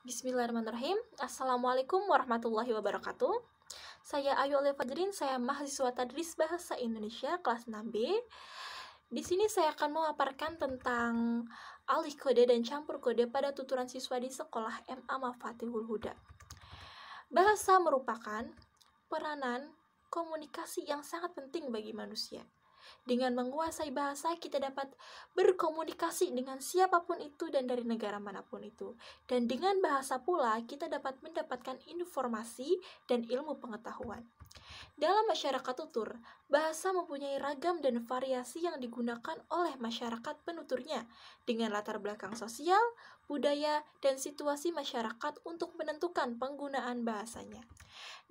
Bismillahirrahmanirrahim. Assalamualaikum warahmatullahi wabarakatuh. Saya Ayu Alif Fajrin, saya mahasiswa Tadris Bahasa Indonesia kelas 6B. Di sini saya akan memaparkan tentang alih kode dan campur kode pada tuturan siswa di sekolah MA Mafatihul Huda. Bahasa merupakan peranan komunikasi yang sangat penting bagi manusia. Dengan menguasai bahasa, kita dapat berkomunikasi dengan siapapun itu dan dari negara manapun itu. Dan dengan bahasa pula, kita dapat mendapatkan informasi dan ilmu pengetahuan. Dalam masyarakat tutur, bahasa mempunyai ragam dan variasi yang digunakan oleh masyarakat penuturnya dengan latar belakang sosial, budaya, dan situasi masyarakat untuk menentukan penggunaan bahasanya.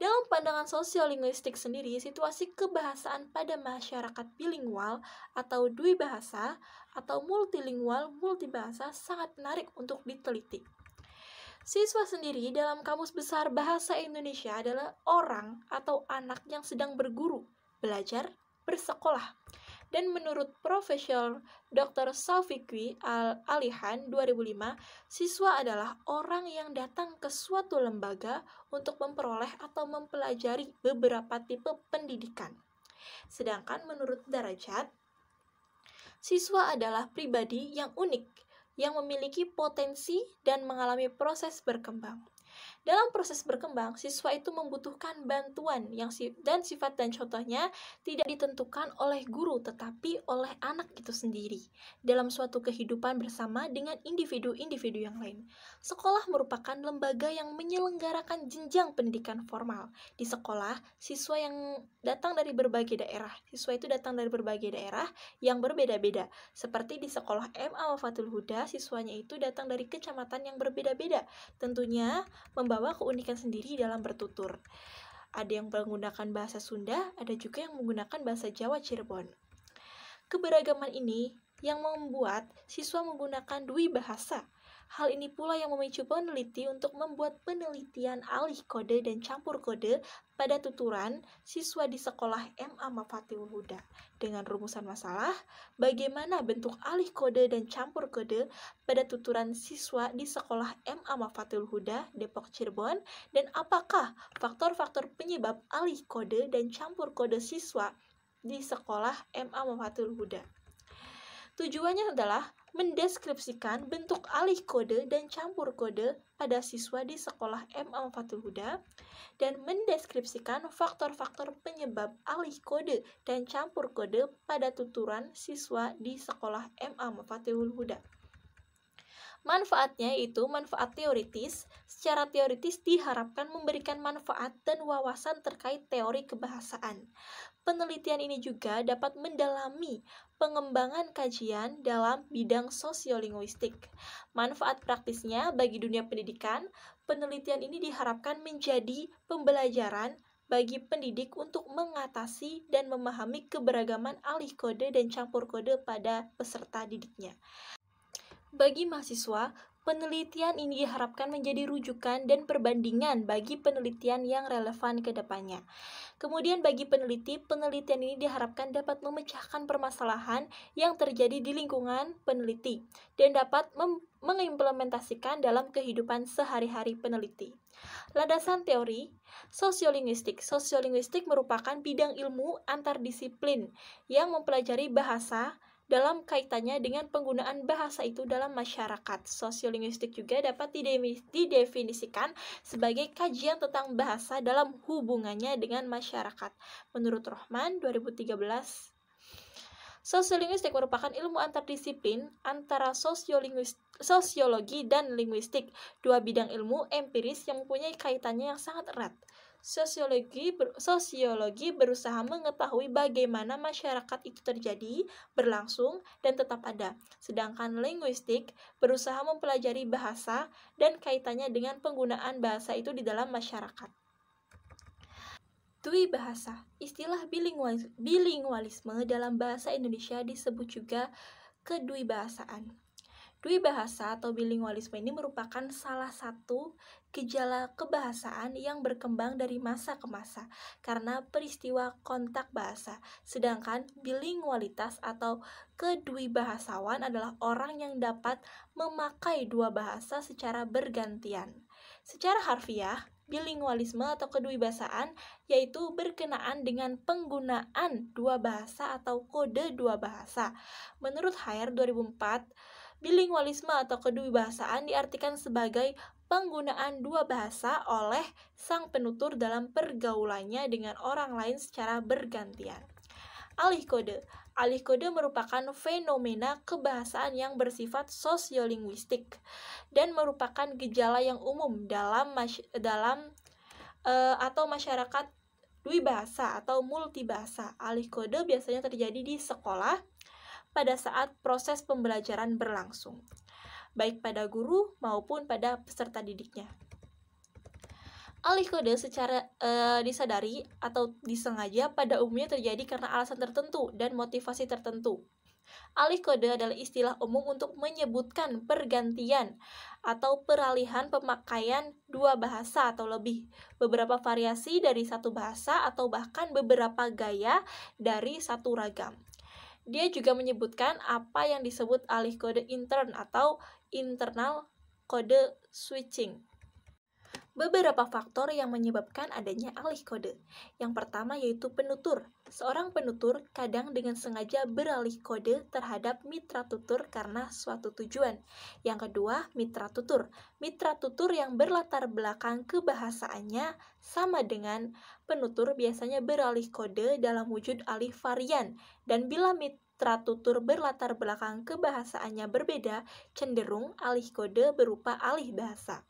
Dalam pandangan sosiolinguistik sendiri, situasi kebahasaan pada masyarakat bilingual atau dwibahasa atau multilingual multibahasa sangat menarik untuk diteliti. Siswa sendiri dalam Kamus Besar Bahasa Indonesia adalah orang atau anak yang sedang berguru, belajar, bersekolah. Dan menurut Profesor Dr. Saufikwi Alihan 2005, siswa adalah orang yang datang ke suatu lembaga untuk memperoleh atau mempelajari beberapa tipe pendidikan. Sedangkan menurut Darajat, siswa adalah pribadi yang unik, yang memiliki potensi dan mengalami proses berkembang. Dalam proses berkembang, siswa itu membutuhkan bantuan dan sifat dan contohnya tidak ditentukan oleh guru tetapi oleh anak itu sendiri dalam suatu kehidupan bersama dengan individu-individu yang lain. Sekolah merupakan lembaga yang menyelenggarakan jenjang pendidikan formal. Di sekolah, siswa yang datang dari berbagai daerah. Siswa itu datang dari berbagai daerah yang berbeda-beda. Seperti di sekolah MA Mafatihul Huda, siswanya itu datang dari kecamatan yang berbeda-beda. Tentunya membawa keunikan sendiri dalam bertutur. Ada yang menggunakan bahasa Sunda, ada juga yang menggunakan bahasa Jawa Cirebon. Keberagaman ini yang membuat siswa menggunakan dwi bahasa. Hal ini pula yang memicu peneliti untuk membuat penelitian alih kode dan campur kode pada tuturan siswa di sekolah MA Mafatihul Huda. Dengan rumusan masalah, bagaimana bentuk alih kode dan campur kode pada tuturan siswa di sekolah MA Mafatihul Huda, Depok, Cirebon, dan apakah faktor-faktor penyebab alih kode dan campur kode siswa di sekolah MA Mafatihul Huda. Tujuannya adalah mendeskripsikan bentuk alih kode dan campur kode pada siswa di sekolah MA Mafatihul Huda dan mendeskripsikan faktor-faktor penyebab alih kode dan campur kode pada tuturan siswa di sekolah MA Mafatihul Huda. Manfaatnya yaitu manfaat teoritis. Secara teoritis diharapkan memberikan manfaat dan wawasan terkait teori kebahasaan. Penelitian ini juga dapat mendalami pengembangan kajian dalam bidang sosiolinguistik. Manfaat praktisnya bagi dunia pendidikan, penelitian ini diharapkan menjadi pembelajaran bagi pendidik untuk mengatasi dan memahami keberagaman alih kode dan campur kode pada peserta didiknya. Bagi mahasiswa, penelitian ini diharapkan menjadi rujukan dan perbandingan bagi penelitian yang relevan ke depannya. Kemudian bagi peneliti, penelitian ini diharapkan dapat memecahkan permasalahan yang terjadi di lingkungan peneliti dan dapat mengimplementasikan dalam kehidupan sehari-hari peneliti. Landasan teori sosiolinguistik. Sosiolinguistik merupakan bidang ilmu antardisiplin yang mempelajari bahasa dalam kaitannya dengan penggunaan bahasa itu dalam masyarakat. Sosiolinguistik juga dapat didefinisikan sebagai kajian tentang bahasa dalam hubungannya dengan masyarakat. Menurut Rohman 2013, sosiolinguistik merupakan ilmu antardisiplin antara sosiologi dan linguistik, dua bidang ilmu empiris yang mempunyai kaitannya yang sangat erat. Sosiologi berusaha mengetahui bagaimana masyarakat itu terjadi, berlangsung, dan tetap ada. Sedangkan linguistik berusaha mempelajari bahasa dan kaitannya dengan penggunaan bahasa itu di dalam masyarakat. Dwi bahasa. Istilah bilingualisme dalam bahasa Indonesia disebut juga kedwibahasaan. Dwibahasa atau bilingualisme ini merupakan salah satu gejala kebahasaan yang berkembang dari masa ke masa karena peristiwa kontak bahasa. Sedangkan bilingualitas atau kedwibahasawan adalah orang yang dapat memakai dua bahasa secara bergantian. Secara harfiah, bilingualisme atau kedwibahasaan yaitu berkenaan dengan penggunaan dua bahasa atau kode dua bahasa. Menurut Haier 2004, bilingualisme atau kedwibahasaan diartikan sebagai penggunaan dua bahasa oleh sang penutur dalam pergaulannya dengan orang lain secara bergantian. Alih kode. Alih kode merupakan fenomena kebahasaan yang bersifat sosiolinguistik dan merupakan gejala yang umum dalam masyarakat dwibahasa atau multibahasa. Alih kode biasanya terjadi di sekolah pada saat proses pembelajaran berlangsung, baik pada guru maupun pada peserta didiknya. Alih kode secara disadari atau disengaja pada umumnya terjadi karena alasan tertentu dan motivasi tertentu. Alih kode adalah istilah umum untuk menyebutkan pergantian atau peralihan pemakaian dua bahasa atau lebih, beberapa variasi dari satu bahasa atau bahkan beberapa gaya dari satu ragam. Dia juga menyebutkan apa yang disebut alih kode intern atau internal kode switching. Beberapa faktor yang menyebabkan adanya alih kode. Yang pertama yaitu penutur. Seorang penutur kadang dengan sengaja beralih kode terhadap mitra tutur karena suatu tujuan. Yang kedua, mitra tutur. Mitra tutur yang berlatar belakang kebahasaannya sama dengan penutur biasanya beralih kode dalam wujud alih varian. Dan bila mitra tutur berlatar belakang kebahasaannya berbeda, cenderung alih kode berupa alih bahasa.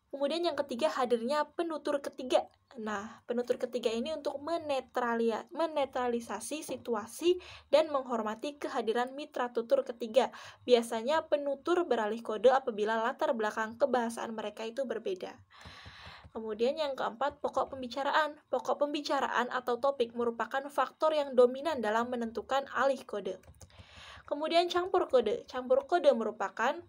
Kemudian yang ketiga, hadirnya penutur ketiga. Nah, penutur ketiga ini untuk menetralisasi situasi dan menghormati kehadiran mitra tutur ketiga. Biasanya penutur beralih kode apabila latar belakang kebahasaan mereka itu berbeda. Kemudian yang keempat, pokok pembicaraan. Pokok pembicaraan atau topik merupakan faktor yang dominan dalam menentukan alih kode. Kemudian campur kode. Campur kode merupakan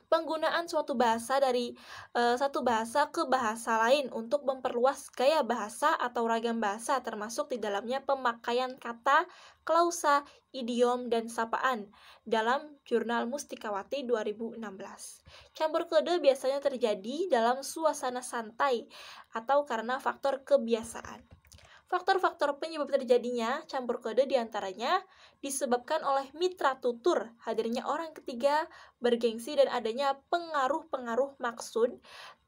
penggunaan suatu bahasa dari satu bahasa ke bahasa lain untuk memperluas gaya bahasa atau ragam bahasa, termasuk di dalamnya pemakaian kata, klausa, idiom, dan sapaan dalam Jurnal Mustikawati 2016. Campur kode biasanya terjadi dalam suasana santai atau karena faktor kebiasaan. Faktor-faktor penyebab terjadinya campur kode diantaranya disebabkan oleh mitra tutur, hadirnya orang ketiga, bergengsi, dan adanya pengaruh-pengaruh maksud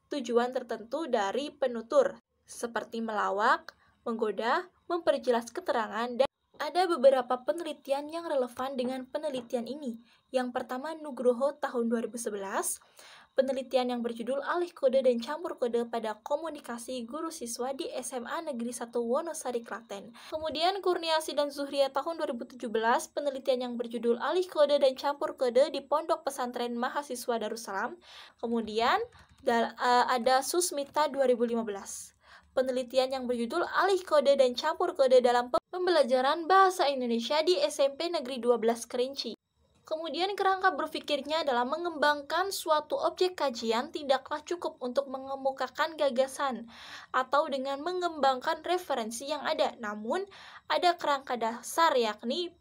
tujuan tertentu dari penutur, seperti melawak, menggoda, memperjelas keterangan, dan ada beberapa penelitian yang relevan dengan penelitian ini. Yang pertama, Nugroho tahun 2011, penelitian yang berjudul Alih Kode dan Campur Kode pada Komunikasi Guru Siswa di SMA Negeri 1 Wonosari, Klaten. Kemudian Kurniasi dan Zuhria tahun 2017, penelitian yang berjudul Alih Kode dan Campur Kode di Pondok Pesantren Mahasiswa Darussalam. Kemudian ada Susmita 2015. Penelitian yang berjudul Alih Kode dan Campur Kode dalam Pembelajaran Bahasa Indonesia di SMP Negeri 12 Kerinci. Kemudian kerangka berpikirnya adalah mengembangkan suatu objek kajian tidaklah cukup untuk mengemukakan gagasan atau dengan mengembangkan referensi yang ada, namun ada kerangka dasar yakni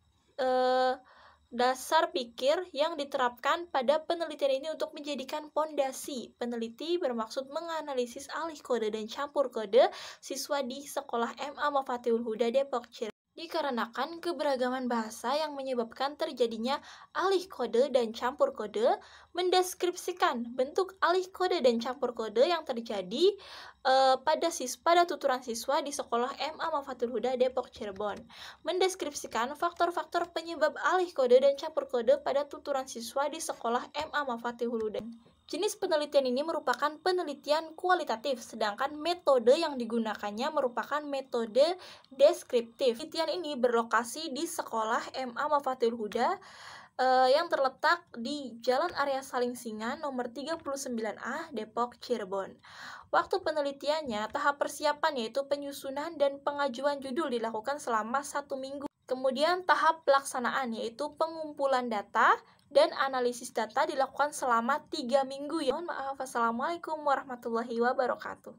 dasar pikir yang diterapkan pada penelitian ini untuk menjadikan pondasi. Peneliti bermaksud menganalisis alih kode dan campur kode siswa di Sekolah MA Mafatihul Huda Depok, Cirebon. Dikarenakan keberagaman bahasa yang menyebabkan terjadinya alih kode dan campur kode, mendeskripsikan bentuk alih kode dan campur kode yang terjadi pada tuturan siswa di Sekolah MA Mafatihul Huda Depok, Cirebon. Mendeskripsikan faktor-faktor penyebab alih kode dan campur kode pada tuturan siswa di Sekolah MA Mafatihul Huda. Jenis penelitian ini merupakan penelitian kualitatif, sedangkan metode yang digunakannya merupakan metode deskriptif. Penelitian ini berlokasi di Sekolah MA Mafatihul Huda yang terletak di Jalan Arya Saling Singa nomor 39A, Depok, Cirebon. Waktu penelitiannya, tahap persiapan yaitu penyusunan dan pengajuan judul dilakukan selama 1 minggu. Kemudian tahap pelaksanaan yaitu pengumpulan data dan analisis data dilakukan selama 3 minggu ya. Mohon maaf. Wassalamualaikum warahmatullahi wabarakatuh.